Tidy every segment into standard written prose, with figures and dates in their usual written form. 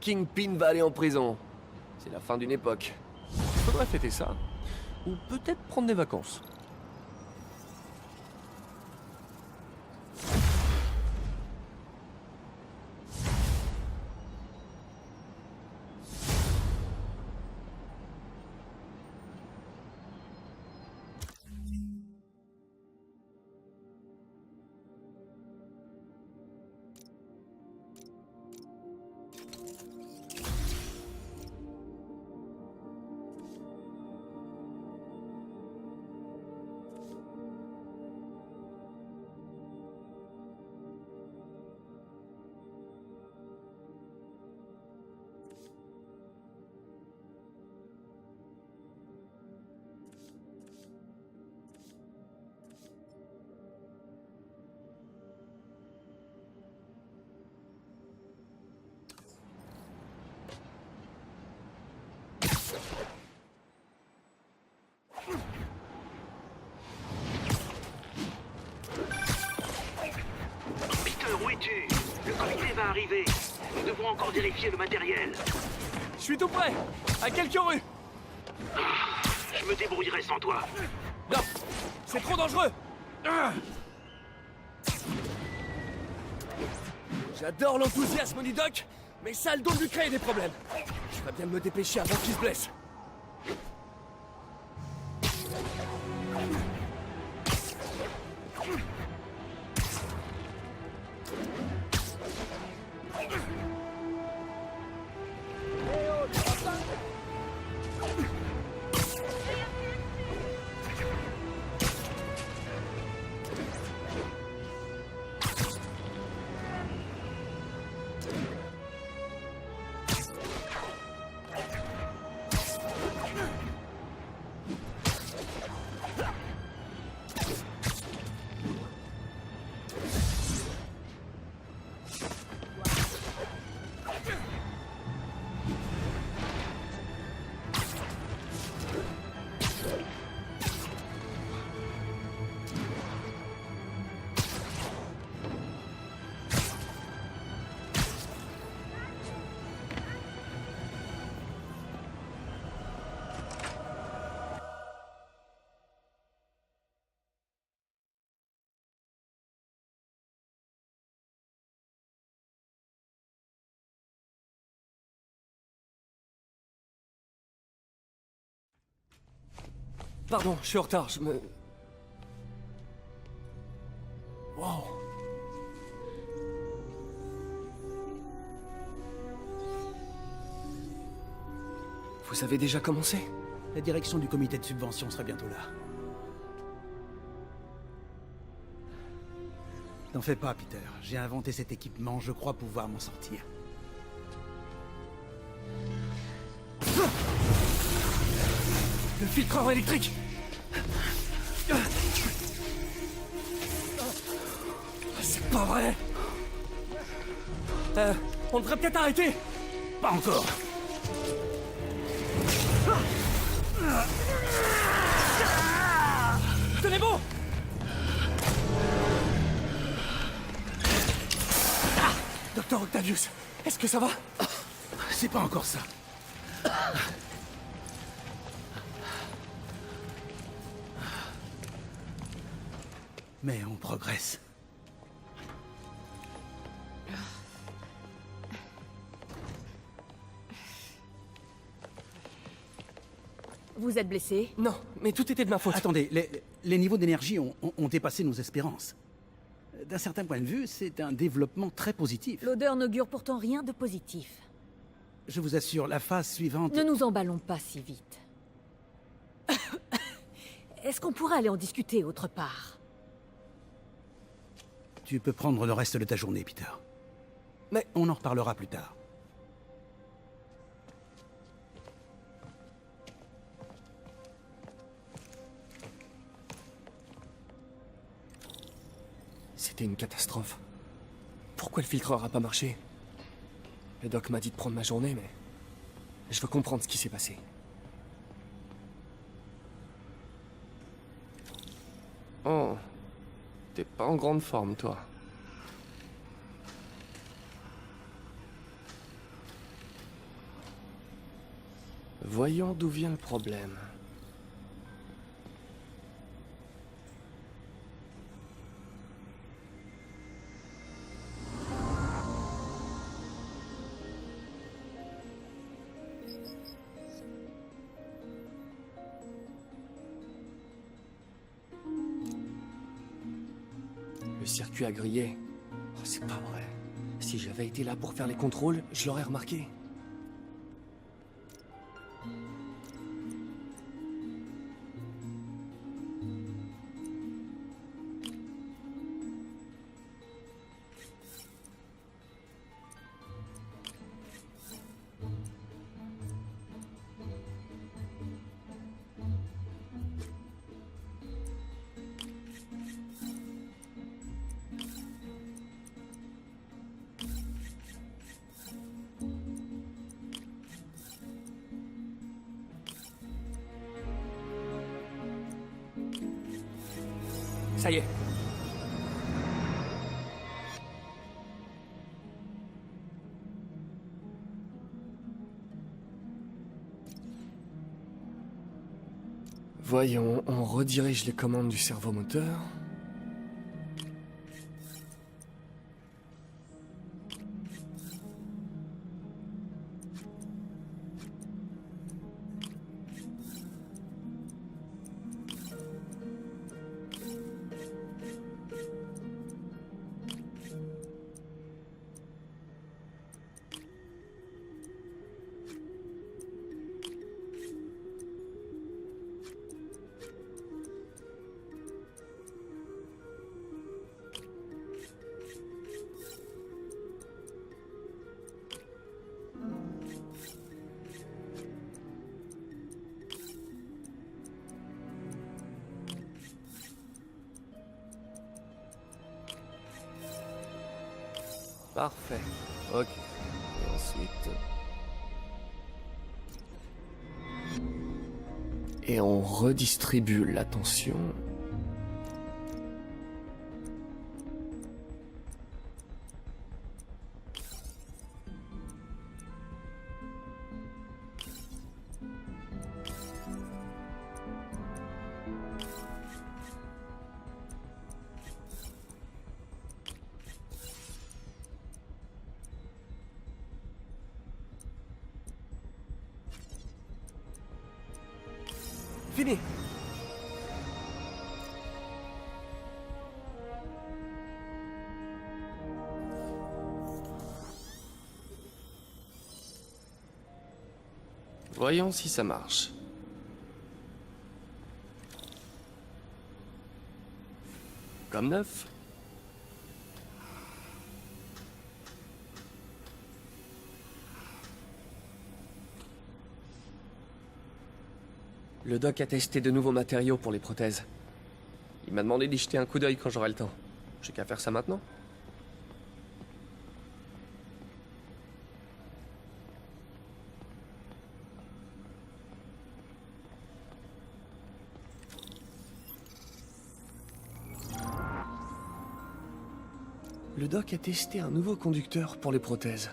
Kingpin va aller en prison. C'est la fin d'une époque. Faudrait fêter ça. Ou peut-être prendre des vacances. Où es-tu? Le comité va arriver. Nous devons encore vérifier le matériel. Je suis tout prêt. À quelques rues. Je me débrouillerai sans toi. Non, c'est trop dangereux. J'adore l'enthousiasme du doc, mais ça a le don de lui créer des problèmes. Je ferais bien de me dépêcher avant qu'il se blesse. Pardon, je suis en retard, je me... Wow. Vous avez déjà commencé? La direction du comité de subvention sera bientôt là. N'en fais pas, Peter. J'ai inventé cet équipement, je crois pouvoir m'en sortir. Le filtreur électrique! C'est pas vrai! On devrait peut-être arrêter! Pas encore. Tenez bon! Docteur Octavius, est-ce que ça va? C'est pas encore ça. Mais on progresse. Vous êtes blessé? Non, mais tout était de ma faute. Attendez, les niveaux d'énergie ont dépassé nos espérances. D'un certain point de vue, c'est un développement très positif. L'odeur n'augure pourtant rien de positif. Je vous assure, la phase suivante... Ne nous emballons pas si vite. Est-ce qu'on pourrait aller en discuter autre part? Tu peux prendre le reste de ta journée, Peter. Mais... On en reparlera plus tard. C'était une catastrophe. Pourquoi le filtreur a pas marché? Le doc m'a dit de prendre ma journée, mais... Je veux comprendre ce qui s'est passé. Oh... T'es pas en grande forme, toi. Voyons d'où vient le problème. Le circuit a grillé. Oh, c'est pas vrai. Si j'avais été là pour faire les contrôles, je l'aurais remarqué. Ça y est. Voyons, on redirige les commandes du servomoteur. Parfait. Ok. Et ensuite... Et on redistribue l'attention. Fini. Voyons si ça marche. Comme neuf. Le doc a testé de nouveaux matériaux pour les prothèses. Il m'a demandé d'y jeter un coup d'œil quand j'aurai le temps. J'ai qu'à faire ça maintenant. Le doc a testé un nouveau conducteur pour les prothèses.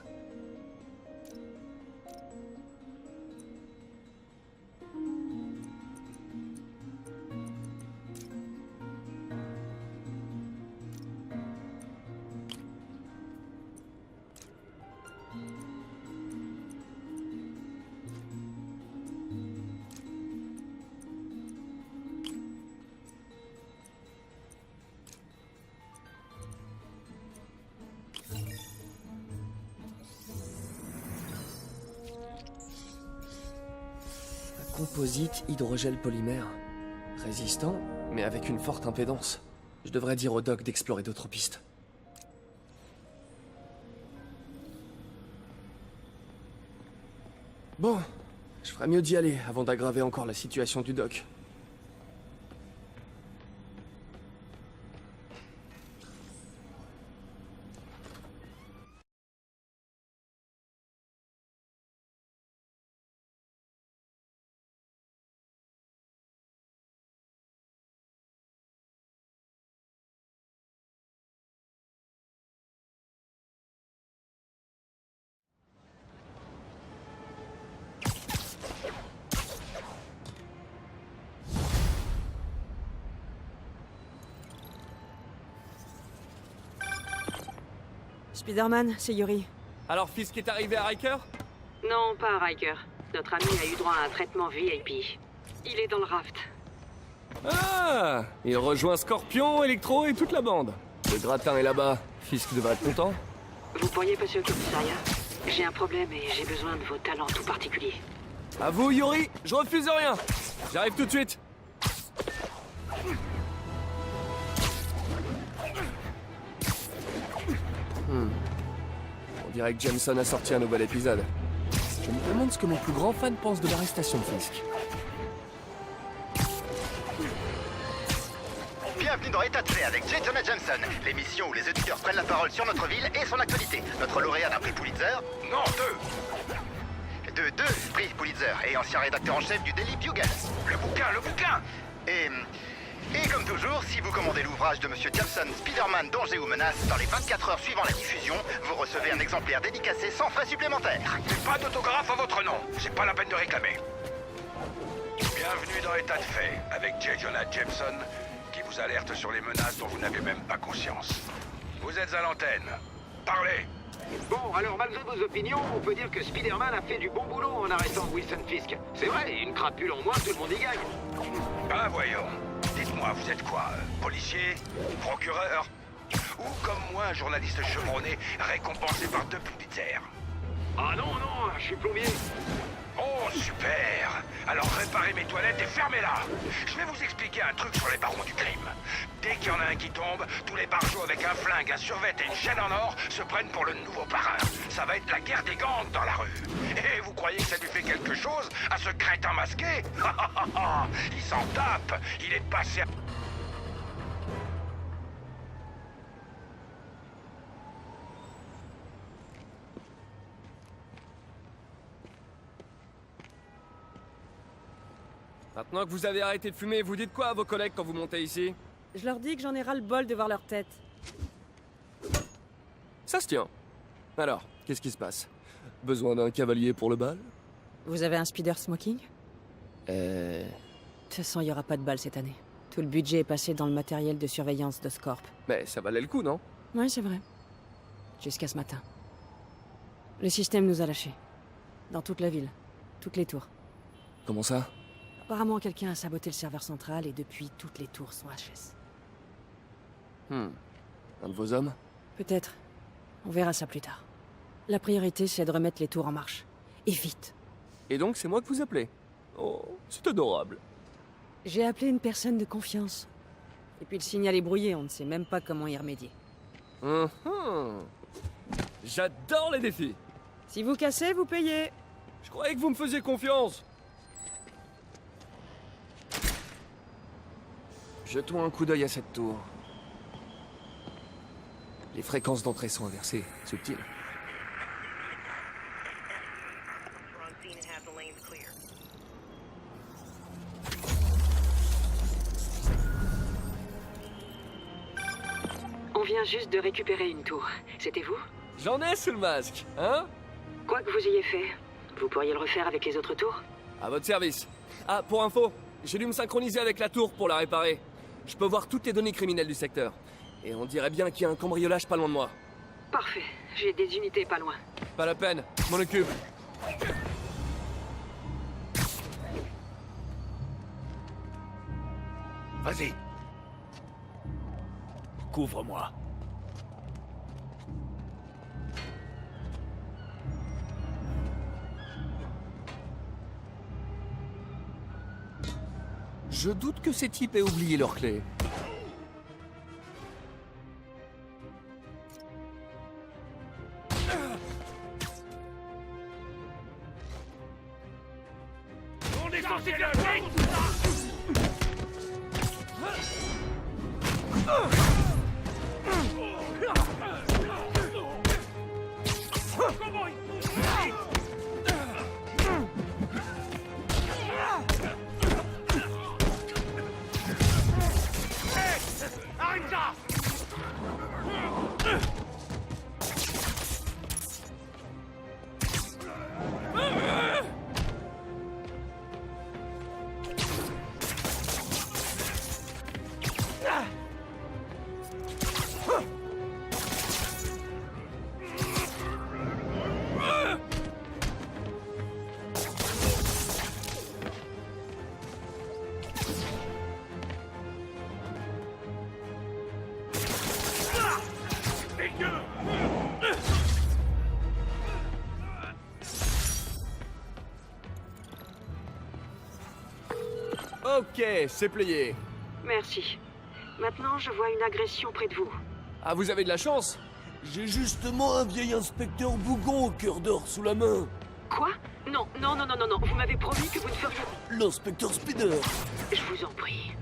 Composite hydrogel polymère. Résistant, mais avec une forte impédance. Je devrais dire au doc d'explorer d'autres pistes. Bon, je ferais mieux d'y aller avant d'aggraver encore la situation du doc. Spider-Man, c'est Yuri. Alors Fisk est arrivé à Riker? Non, pas Riker. Notre ami a eu droit à un traitement VIP. Il est dans le raft. Ah! Il rejoint Scorpion, Electro et toute la bande. Le gratin est là-bas. Fisk devrait être content. Vous pourriez passer au commissariat? J'ai un problème et j'ai besoin de vos talents tout particuliers. À vous, Yuri! Je refuse rien! J'arrive tout de suite! On dirait que Jameson a sorti un nouvel épisode. Je me demande ce que mon plus grand fan pense de l'arrestation de Fisk. Bienvenue dans État de fait avec J. Jonah Jameson, l'émission où les auditeurs prennent la parole sur notre ville et son actualité. Notre lauréat d'un prix Pulitzer... Non, deux. Deux prix Pulitzer et ancien rédacteur en chef du Daily Bugle. Le bouquin. Et comme toujours, si vous commandez l'ouvrage de Monsieur Jameson, Spider-Man, danger ou menace, dans les 24 heures suivant la diffusion, vous recevez un exemplaire dédicacé sans frais supplémentaires. J'ai pas d'autographe à votre nom. C'est pas la peine de réclamer. Bienvenue dans État de fait avec J. Jonah Jameson, qui vous alerte sur les menaces dont vous n'avez même pas conscience. Vous êtes à l'antenne. Parlez. Bon, alors malgré vos opinions, on peut dire que Spider-Man a fait du bon boulot en arrêtant Wilson Fisk. C'est vrai, une crapule en moins, tout le monde y gagne. Ben voyons. Dites-moi, vous êtes quoi? Policier? Procureur? Ou comme moi, un journaliste chevronné récompensé par 2 Pulitzer? Ah non, je suis plombier. Oh, super! Alors réparez mes toilettes et fermez-la! Je vais vous expliquer un truc sur les barons du crime. Dès qu'il y en a un qui tombe, tous les barjots avec un flingue, un survêt et une chaîne en or se prennent pour le nouveau parrain. Ça va être la guerre des gangs dans la rue. Et vous croyez que ça lui fait quelque chose à ce crétin masqué? Il s'en tape! Il est passé... Maintenant que vous avez arrêté de fumer, vous dites quoi à vos collègues quand vous montez ici? Je leur dis que j'en ai ras le bol de voir leur tête. Ça se tient. Alors, qu'est-ce qui se passe? Besoin d'un cavalier pour le bal? Vous avez un Spider Smoking? De toute façon, il n'y aura pas de bal cette année. Tout le budget est passé dans le matériel de surveillance d'Oscorp. Mais ça valait le coup, non? Oui, c'est vrai. Jusqu'à ce matin. Le système nous a lâchés. Dans toute la ville. Toutes les tours. Comment ça? Apparemment, quelqu'un a saboté le serveur central et depuis, toutes les tours sont HS. Un de vos hommes? Peut-être. On verra ça plus tard. La priorité, c'est de remettre les tours en marche. Et vite. Et donc, c'est moi que vous appelez? Oh, c'est adorable. J'ai appelé une personne de confiance. Et puis le signal est brouillé, on ne sait même pas comment y remédier. J'adore les défis. Si vous cassez, vous payez. Je croyais que vous me faisiez confiance. Jetons un coup d'œil à cette tour. Les fréquences d'entrée sont inversées. Subtil. On vient juste de récupérer une tour. C'était vous? J'en ai sous le masque, hein? Quoi que vous ayez fait, vous pourriez le refaire avec les autres tours? À votre service. Ah, pour info, j'ai dû me synchroniser avec la tour pour la réparer. Je peux voir toutes les données criminelles du secteur. Et on dirait bien qu'il y a un cambriolage pas loin de moi. Parfait, j'ai des unités pas loin. Pas la peine, je m'en occupe. Vas-y. Couvre-moi. Je doute que ces types aient oublié leur clé. On est sorti de la ville. Arrête ça! Ok, c'est plié. Merci. Maintenant, je vois une agression près de vous. Ah, vous avez de la chance. J'ai justement un vieil inspecteur bougon au cœur d'or sous la main. Quoi? Non, non, non, non, non, non. Vous m'avez promis que vous ne feriez... L'inspecteur Spider. Je vous en prie.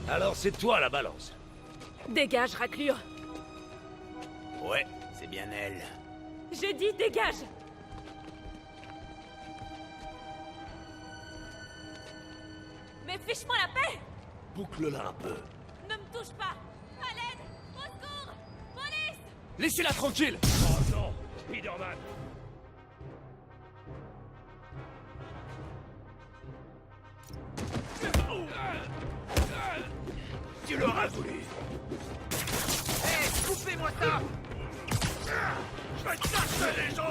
Alors c'est toi la balance. Dégage, raclure. Ouais, c'est bien elle. J'ai dit dégage. Mais fiche-moi la paix. Boucle-la un peu. Ne me touche pas. À l'aide. Au secours. Police. Laissez-la tranquille. Oh non, Spider-Man. Tu l'auras voulu. Hé, coupez-moi ça! Je vais te casser les os.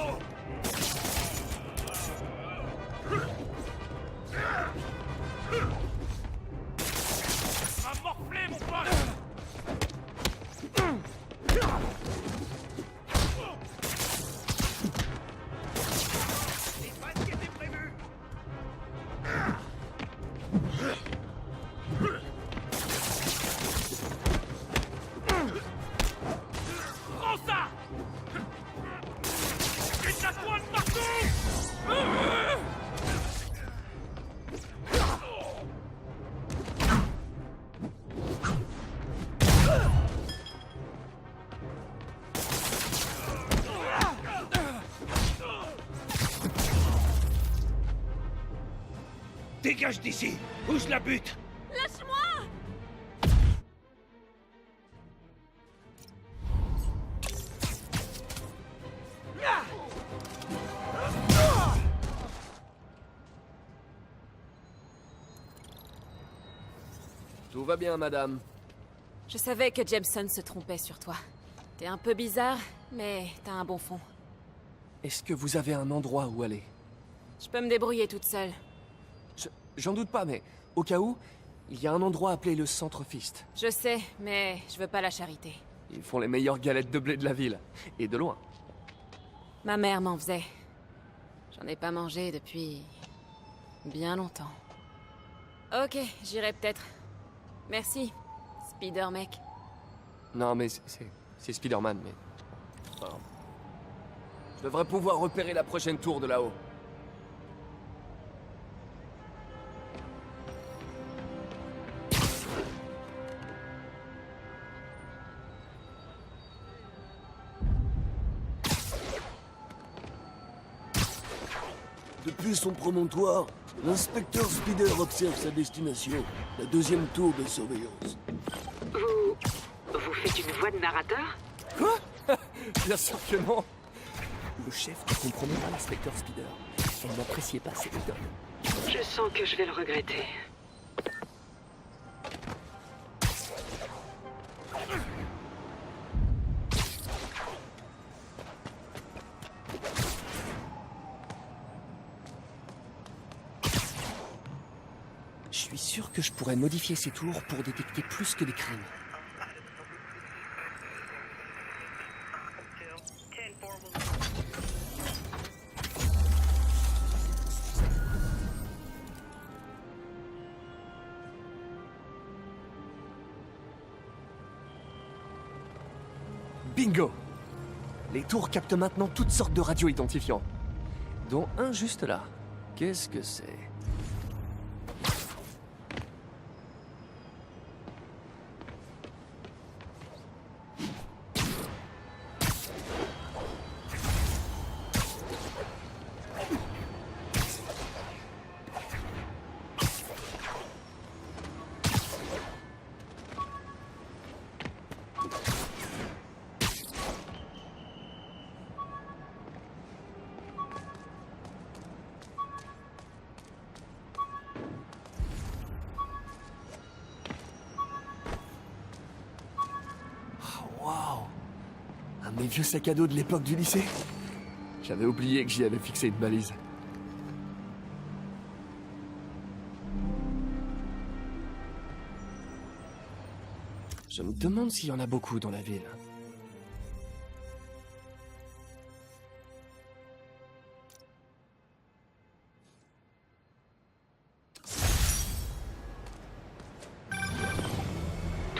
Va morfler mon pote. C'est pas ce qui était prévu! Prends ça. Et ça pointe partout. Dégage d'ici. Où je la bute? Lâche-moi. Tout va bien, madame. Je savais que Jameson se trompait sur toi. T'es un peu bizarre, mais t'as un bon fond. Est-ce que vous avez un endroit où aller? Je peux me débrouiller toute seule. J'en doute pas, mais au cas où, il y a un endroit appelé le Centre Fist. Je sais, mais je veux pas la charité. Ils font les meilleures galettes de blé de la ville. Et de loin. Ma mère m'en faisait. J'en ai pas mangé depuis... bien longtemps. Ok, j'irai peut-être. Merci, Spider-Mec. Non, mais c'est Spider-Man, mais... Enfin, je devrais pouvoir repérer la prochaine tour de là-haut. Depuis son promontoire, l'inspecteur Spider observe sa destination, la deuxième tour de surveillance. Vous faites une voix de narrateur? Quoi? Bien sûr que non. Le chef ne comprenait pas l'inspecteur Spider. Elle n'appréciait pas ses méthodes. Je sens que je vais le regretter. Je suis sûr que je pourrais modifier ces tours pour détecter plus que des crimes. Bingo! Les tours captent maintenant toutes sortes de radios identifiants. Dont un juste là. Qu'est-ce que c'est? Mes vieux sacs à dos de l'époque du lycée. J'avais oublié que j'y avais fixé une balise. Je me demande s'il y en a beaucoup dans la ville.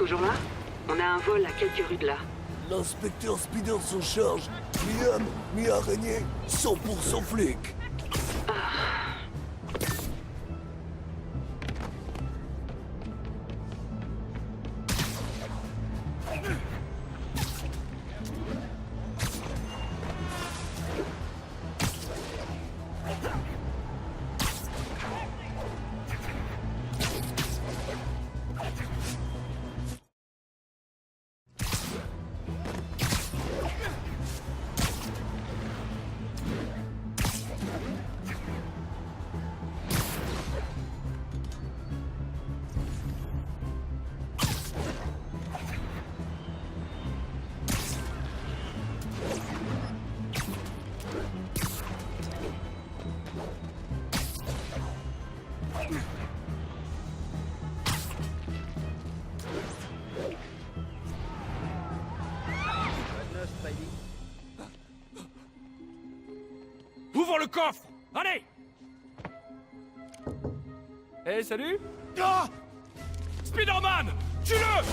toujours là? On a un vol à quelques rues de là. L'inspecteur Spider s'en charge. Mi-homme, mi-araignée, 100% flic. Ouvre le coffre! Allez! Eh, salut! Ah! Spider-Man! Tue-le!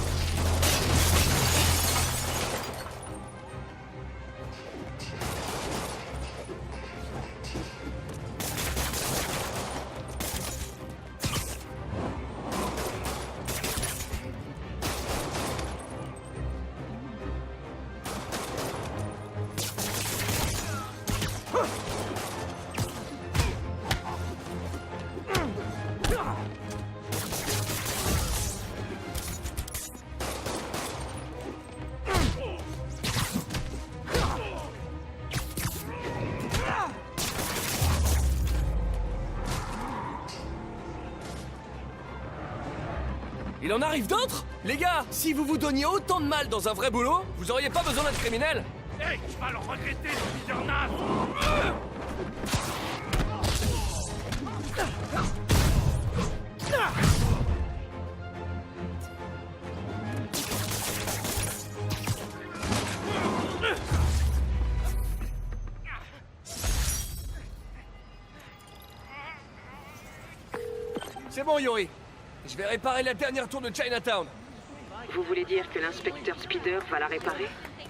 Il en arrive d'autres? Les gars, si vous vous donniez autant de mal dans un vrai boulot, vous auriez pas besoin d'être criminel. Hey, je vais le regretter, ce Spider-Man! C'est bon, Yuri. Je vais réparer la dernière tour de Chinatown. Vous voulez dire que l'inspecteur Spider va la réparer?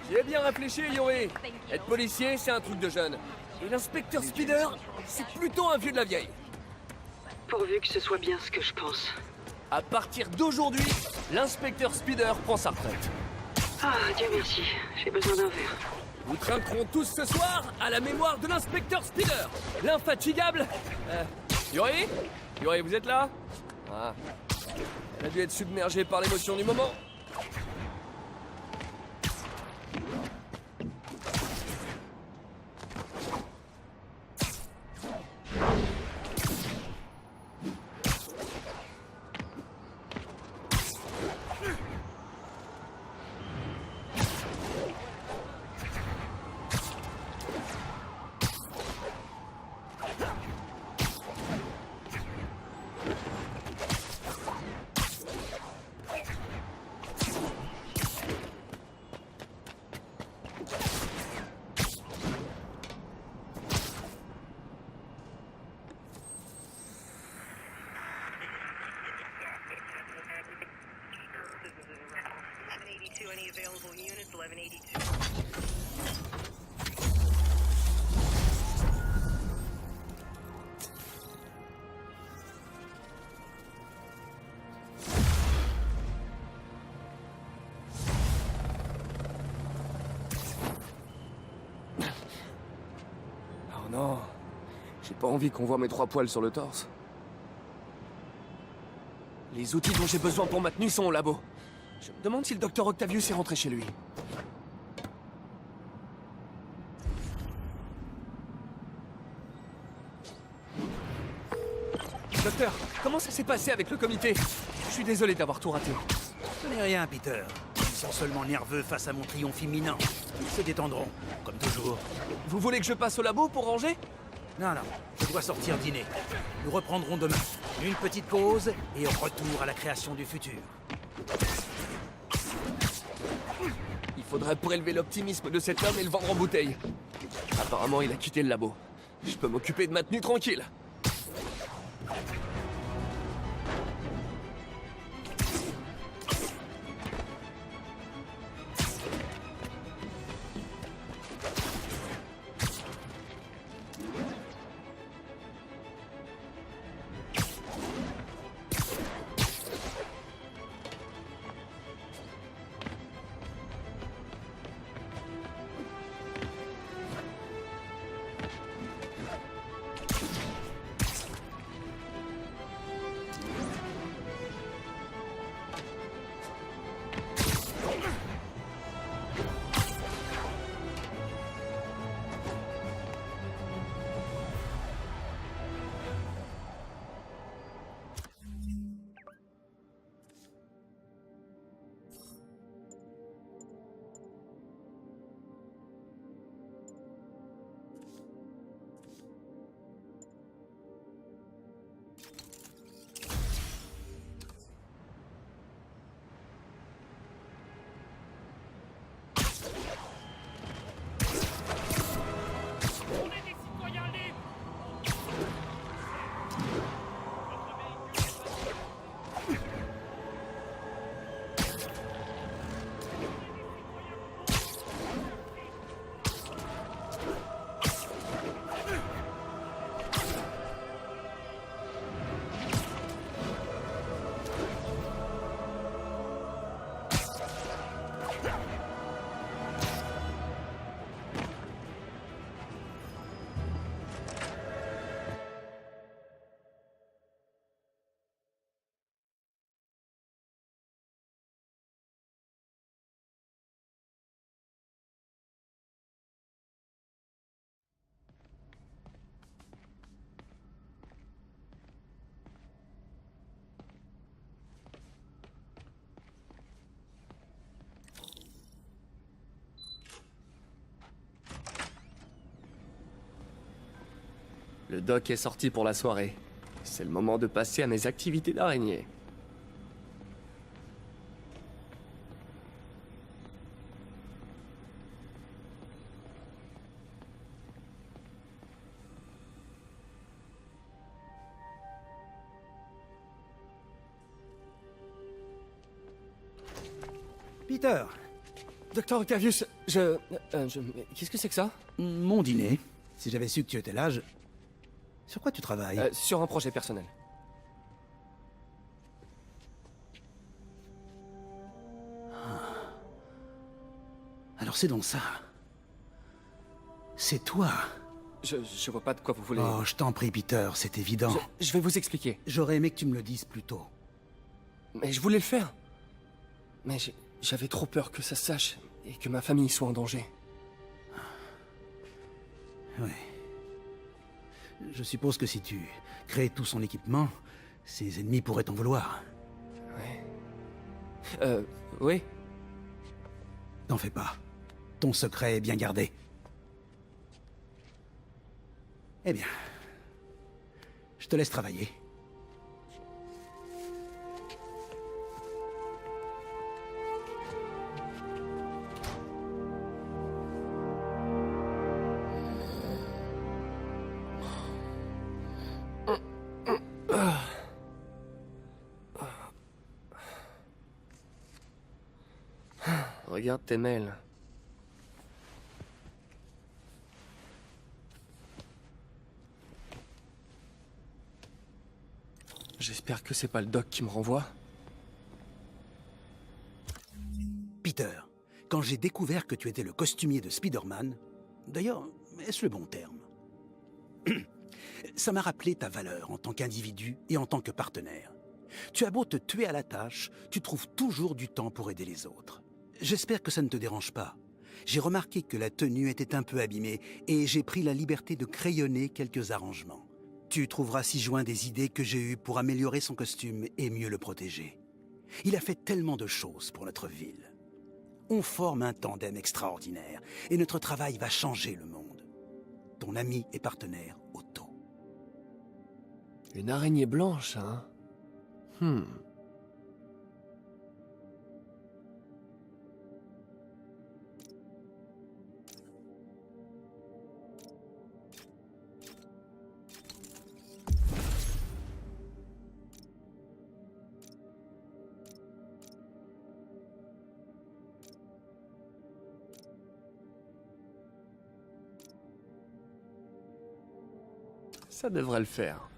J'y ai bien réfléchi, Yuri. Être policier, c'est un truc de jeune. Et l'inspecteur Spider, c'est plutôt un vieux de la vieille. Pourvu que ce soit bien ce que je pense. À partir d'aujourd'hui, l'inspecteur Spider prend sa retraite. Ah, Dieu merci, j'ai besoin d'un verre. Nous trinquerons tous ce soir à la mémoire de l'inspecteur Spider, l'infatigable... Yuri? Yuri, vous êtes là? Ah. Elle a dû être submergée par l'émotion du moment. Any available units, 1182. Oh non, j'ai pas envie qu'on voit mes 3 poils sur le torse. Les outils dont j'ai besoin pour ma tenue sont au labo. Je me demande si le docteur Octavius est rentré chez lui. Docteur, comment ça s'est passé avec le comité? Je suis désolé d'avoir tout raté. Ce n'est rien, Peter. Ils sont seulement nerveux face à mon triomphe imminent. Ils se détendront, comme toujours. Vous voulez que je passe au labo pour ranger? Non, je dois sortir dîner. Nous reprendrons demain. Une petite pause et retour à la création du futur. Il faudrait prélever l'optimisme de cet homme et le vendre en bouteille. Apparemment, il a quitté le labo. Je peux m'occuper de ma tenue tranquille. Le doc est sorti pour la soirée. C'est le moment de passer à mes activités d'araignée. Peter, Docteur Octavius, qu'est-ce que c'est que ça? mon dîner. Si j'avais su que tu étais là, je... Sur quoi tu travailles? Sur un projet personnel. Alors c'est donc ça. C'est toi. Je vois pas de quoi vous voulez... Oh, je t'en prie, Peter, c'est évident. Je vais vous expliquer. J'aurais aimé que tu me le dises plus tôt. Mais je voulais le faire. Mais j'avais trop peur que ça se sache et que ma famille soit en danger. Oui. Je suppose que si tu crées tout son équipement, ses ennemis pourraient t'en vouloir. Oui. T'en fais pas. Ton secret est bien gardé. Eh bien, je te laisse travailler. Regarde tes mails. J'espère que c'est pas le doc qui me renvoie. Peter, quand j'ai découvert que tu étais le costumier de Spider-Man, d'ailleurs, est-ce le bon terme? Ça m'a rappelé ta valeur en tant qu'individu et en tant que partenaire. Tu as beau te tuer à la tâche, tu trouves toujours du temps pour aider les autres. J'espère que ça ne te dérange pas. J'ai remarqué que la tenue était un peu abîmée et j'ai pris la liberté de crayonner quelques arrangements. Tu trouveras ci joint des idées que j'ai eues pour améliorer son costume et mieux le protéger. Il a fait tellement de choses pour notre ville. On forme un tandem extraordinaire et notre travail va changer le monde. Ton ami et partenaire, Otto. Une araignée blanche, hein? Ça devrait le faire.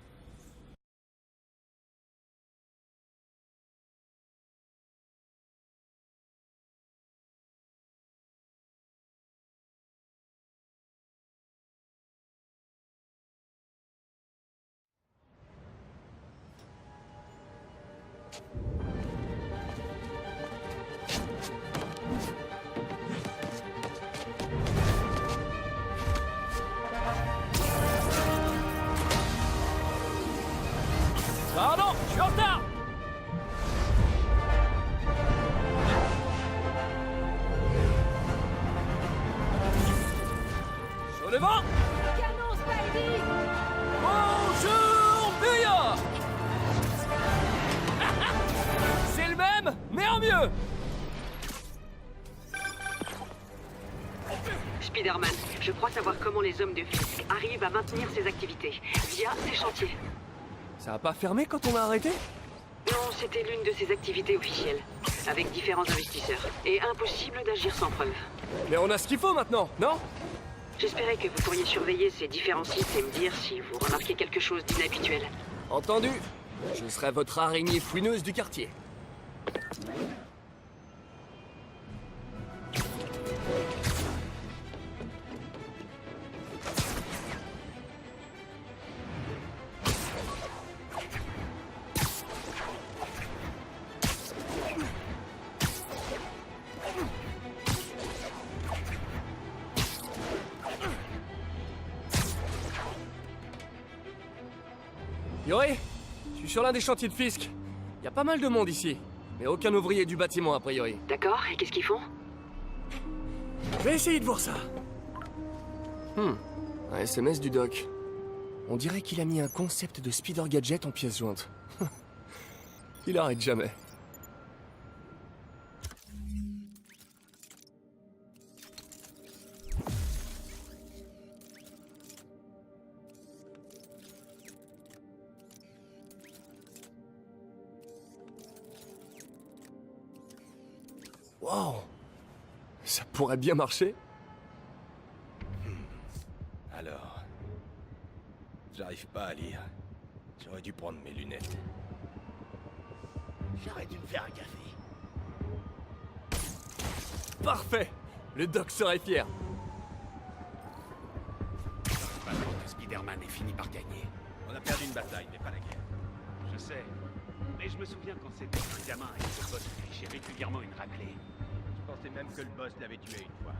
Pardon, je suis en retard! Sur le vent! Canon, Spidey! Bonjour, Buya! C'est le même, mais en mieux! Spider-Man, je crois savoir comment les hommes de Fisk arrivent à maintenir ces activités via ces chantiers. Ça a pas fermé quand on a arrêté? Non, c'était l'une de ces activités officielles, avec différents investisseurs. Et impossible d'agir sans preuve. Mais on a ce qu'il faut maintenant, non? J'espérais que vous pourriez surveiller ces différents sites et me dire si vous remarquez quelque chose d'inhabituel. Entendu. Je serai votre araignée fouineuse du quartier. Yori, je suis sur l'un des chantiers de Fisk. Il y a pas mal de monde ici, mais aucun ouvrier du bâtiment a priori. D'accord, et qu'est-ce qu'ils font? Je vais essayer de voir ça. Un SMS du doc. On dirait qu'il a mis un concept de Spider Gadget en pièces jointes. Il arrête jamais. Wow! Ça pourrait bien marcher. Alors... J'arrive pas à lire. J'aurais dû prendre mes lunettes. J'aurais dû me faire un café. Parfait! Le doc serait fier. Maintenant que Spider-Man ait fini par gagner. On a perdu une bataille, mais pas la guerre. Je sais. Mais je me souviens quand c'était un gamin et que le boss fichait régulièrement une raclée. Je pensais même que le boss l'avait tué une fois.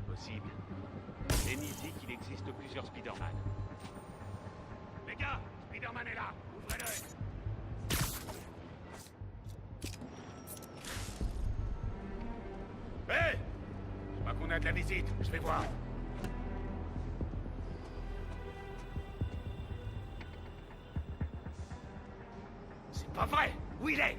Possible. Lenny dit qu'il existe plusieurs Spider-Man. Les gars, Spider-Man est là. Ouvrez-le. Hé! Je crois qu'on a de la visite. Je vais voir. C'est pas vrai! Où il est?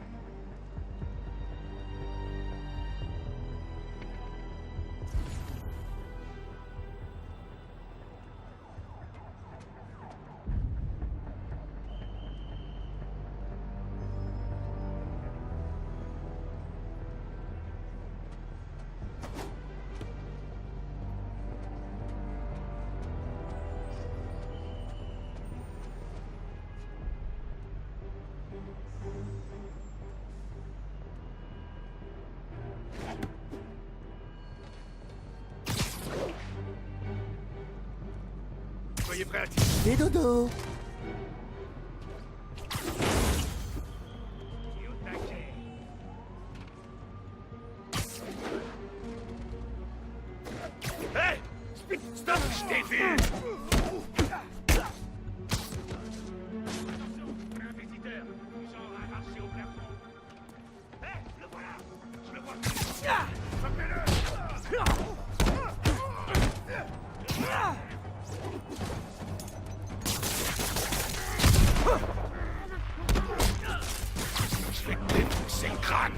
Soyez prêts à tirer. Et dodo! Qui au taquet. Hé! Stop! Je t'ai vu! On a un visiteur. Genre un marché au plafond. Hé! Le voilà! Je le vois. Frappez-le! Je vais te défoncer le crâne.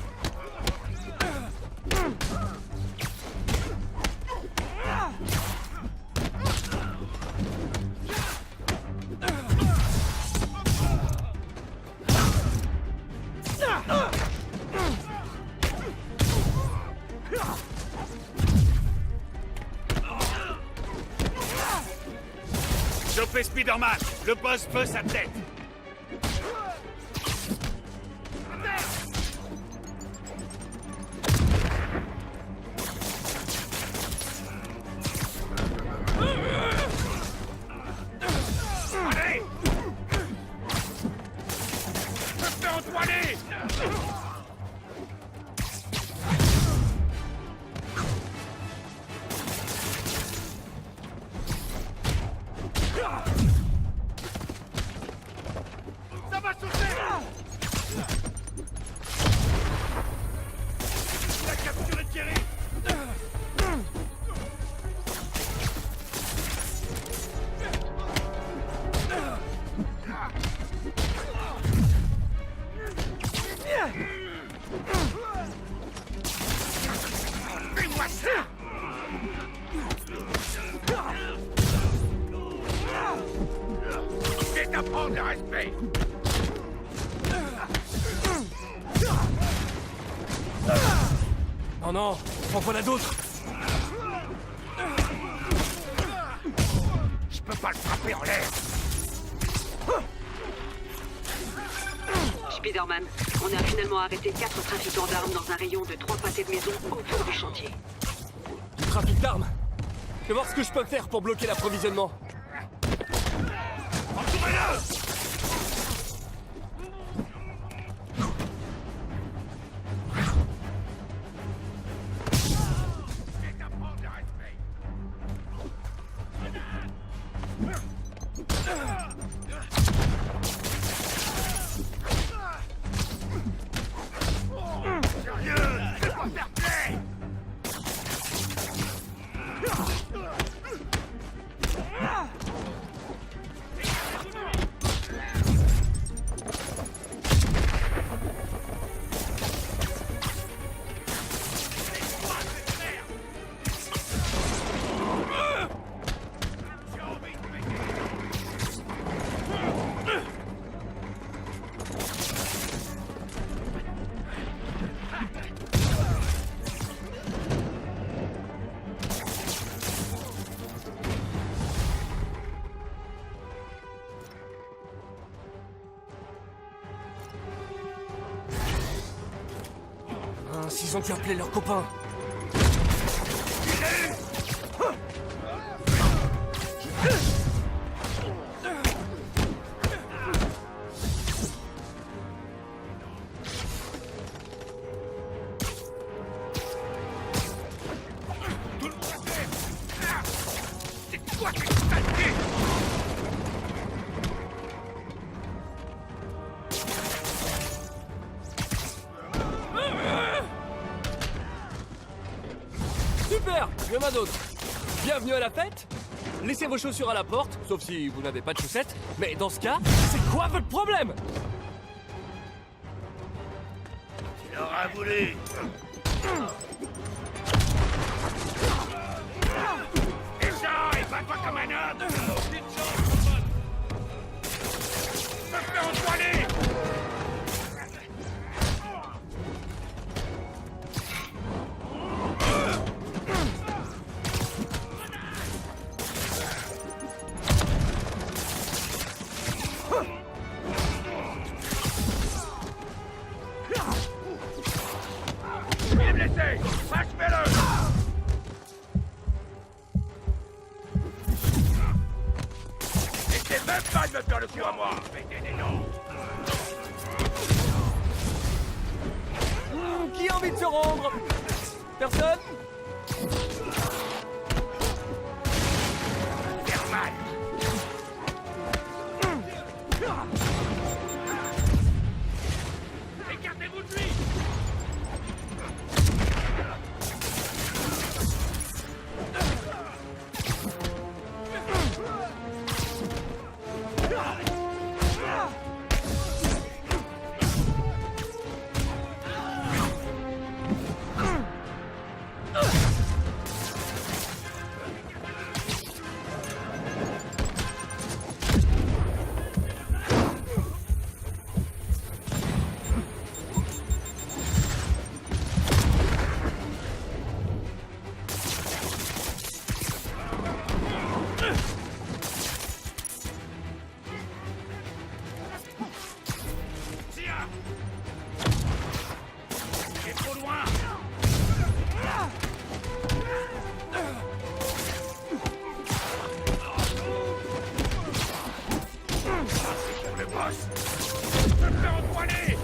Chopez Spider-Man! Le boss veut sa tête! Allez! Je peux Antoine! Ça va sauter! Il a capturé Thierry! Fais-moi ça! C'est d'apprendre le respect! Oh non! En voilà d'autres! Je peux pas le frapper en l'air! Spider-Man, on a finalement arrêté 4 trafiquants d'armes dans un rayon de 3 pâtés de maison autour du chantier. Du trafic d'armes! Je vais voir ce que je peux faire pour bloquer l'approvisionnement. Entourez-le! C'est d'apprendre le respect! Sérieux! C'est pas fair play! qu'ils ont dû appeler leurs copains. C'est quoi cette saleté? Super, il y en a d'autres. Bienvenue à la fête. Laissez vos chaussures à la porte, sauf si vous n'avez pas de chaussettes. Mais dans ce cas, c'est quoi votre problème? Il aura voulu. Descends et bats-toi comme un homme. Me fais entoiler. Il est blessé. Achevez-le. Essayez même pas de me faire le coup à moi. Qui a envie de se rendre? Personne? Faire mal. Écartez-vous de lui. Il est trop loin. C'est pour le boss. Je me fais empoigner.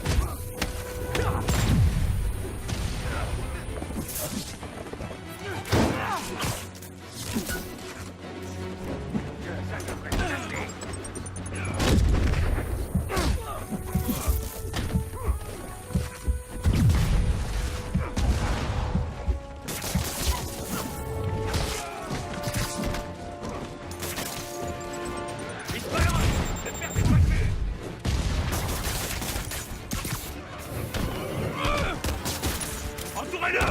Ça devrait passer. Il se balance. Ne perdez pas de vue. Entourez-le.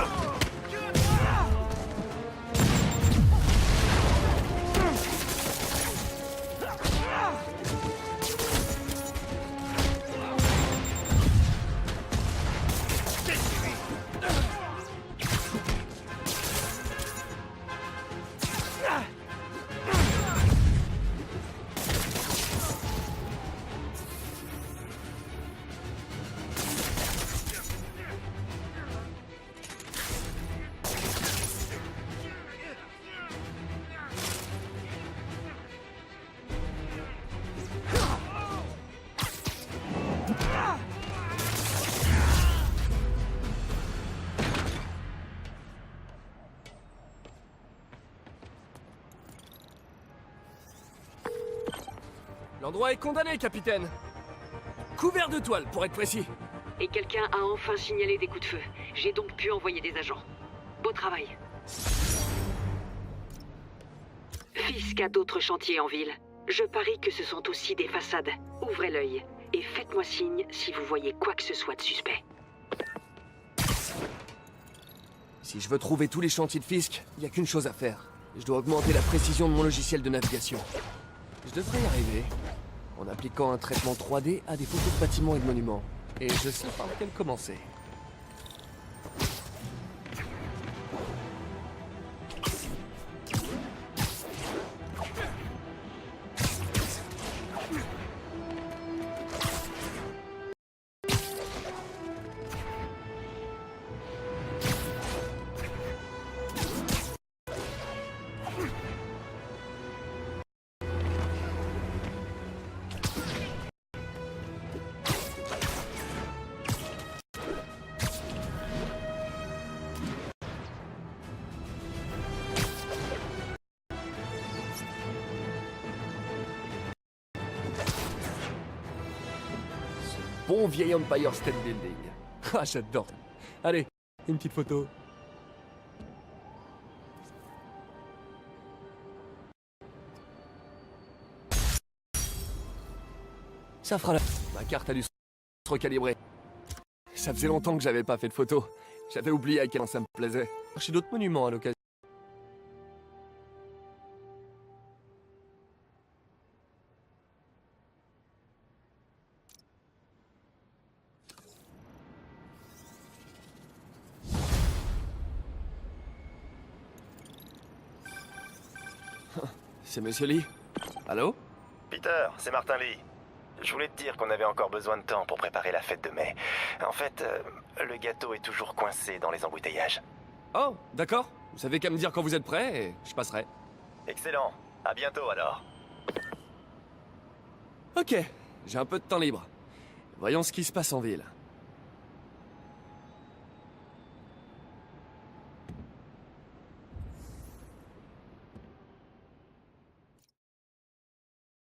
L'endroit est condamné, capitaine. Couvert de toile, pour être précis. Et quelqu'un a enfin signalé des coups de feu. J'ai donc pu envoyer des agents. Beau travail. Fisk a d'autres chantiers en ville. Je parie que ce sont aussi des façades. Ouvrez l'œil et faites-moi signe si vous voyez quoi que ce soit de suspect. Si je veux trouver tous les chantiers de Fisk, il n'y a qu'une chose à faire. Je dois augmenter la précision de mon logiciel de navigation. Je devrais y arriver, en appliquant un traitement 3D à des photos de bâtiments et de monuments. Et je sais par lequel commencer. bon vieil Empire State Building. Ah, j'adore. Allez, une petite photo. Ça fera la... Ma carte a dû se recalibrer. Ça faisait longtemps que j'avais pas fait de photos. J'avais oublié à quel point ça me plaisait. J'ai d'autres monuments à l'occasion. C'est Monsieur Lee? Allô? Peter, c'est Martin Lee. Je voulais te dire qu'on avait encore besoin de temps pour préparer la fête de mai. En fait, le gâteau est toujours coincé dans les embouteillages. Oh, d'accord. Vous savez qu'à me dire quand vous êtes prêt et je passerai. Excellent. À bientôt alors. Ok, j'ai un peu de temps libre. Voyons ce qui se passe en ville.